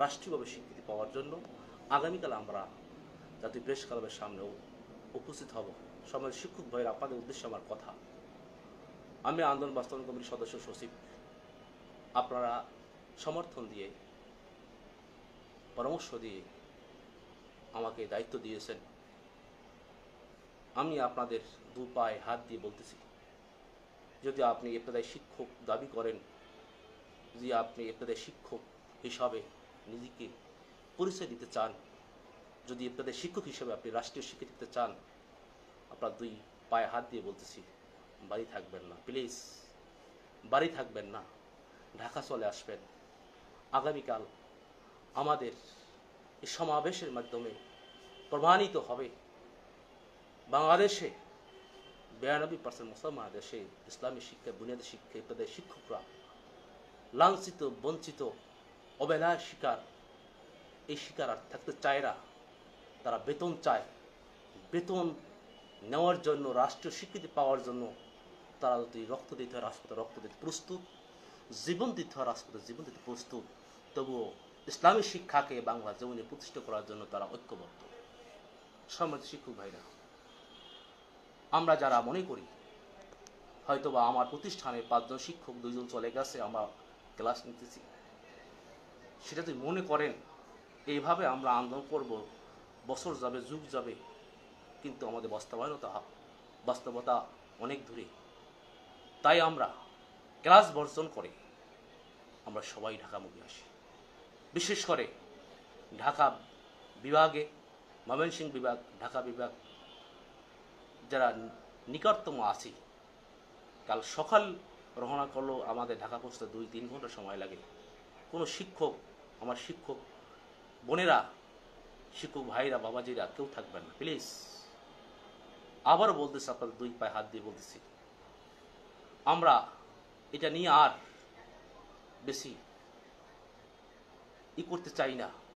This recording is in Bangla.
রাষ্ট্রীয়ভাবে স্বীকৃতি পাওয়ার জন্য আগামীকাল আমরা জাতীয় প্রেস ক্লাবের সামনেও উপস্থিত হব। সমাজ শিক্ষক ভাইয়ের আপনাদের উদ্দেশ্যে আমার কথা, আমি আন্দোলন বাস্তবায়ন কমিটির সদস্য সচিব, আপনারা সমর্থন দিয়ে পরামর্শ দিয়ে আমাকে দায়িত্ব দিয়েছেন। আমি আপনাদের দু পায়ে হাত দিয়ে বলতেছি, যদি আপনি ইবতেদায়ী শিক্ষক দাবি করেন, যদি আপনি ইবতেদায়ী শিক্ষক হিসাবে নিজেকে পরিচয় দিতে চান, যদি ইবতেদায়ী শিক্ষক হিসেবে আপনি রাষ্ট্রীয় স্বীকৃতি দিতে চান, আপনার দুই পায়ে হাত দিয়ে বলতেছি, বাড়ি থাকবেন না, প্লিজ বাড়ি থাকবেন না, ঢাকা চলে আসবেন। আগামীকাল আমাদের এই সমাবেশের মাধ্যমে প্রমাণিত হবে বাংলাদেশে 92% মুসলমান দেশে ইসলামী শিক্ষা, বুনিয়াদী শিক্ষা, ইত্যাদি শিক্ষকরা লাঞ্ছিত, বঞ্চিত, অবহেলার শিকার। এই শিকার আর থাকতে চায় না। তারা বেতন চায়। বেতন নেওয়ার জন্য, রাষ্ট্রীয় স্বীকৃতি পাওয়ার জন্য তারা যদি রক্ত দিতে হয় রাজপথে রক্ত দিতে প্রস্তুত, জীবন দিতে হয় রাজপথে জীবন দিতে প্রস্তুত। তবুও ইসলামী শিক্ষাকে বাংলা জীবনে প্রতিষ্ঠা করার জন্য তারা ঐক্যবদ্ধ। সম্মানিত শিক্ষক ভাইরা, আমরা যারা মনে করি হয়তোবা আমার প্রতিষ্ঠানে 5 জন শিক্ষক, 2 জন চলে গেছে, আমরা ক্লাস নিতেছি, সেটা যদি মনে করেন এইভাবে আমরা আন্দোলন করব, বছর যাবে, যুগ যাবে, কিন্তু আমাদের বাস্তবতা অনেক দূরে। তাই আমরা ক্লাস বর্জন করে আমরা সবাই ঢাকামুখী আসি। বিশেষ করে ঢাকা বিভাগে, ময়মনসিংহ বিভাগ, ঢাকা বিভাগ যারা নিকটতম আছি, কাল সকাল রওনা করলেও আমাদের ঢাকা পৌঁছতে 2-3 ঘন্টা সময় লাগে। কোনো শিক্ষক, আমার শিক্ষক বোনেরা, শিক্ষক ভাইরা, বাবাজিরা কেউ থাকবেন না, প্লিজ। আবারও বলতেছি, আপনাদের 2 পায়ে হাত দিয়ে বলতেছি, আমরা এটা নিয়ে আর বেশি করতে চাই না।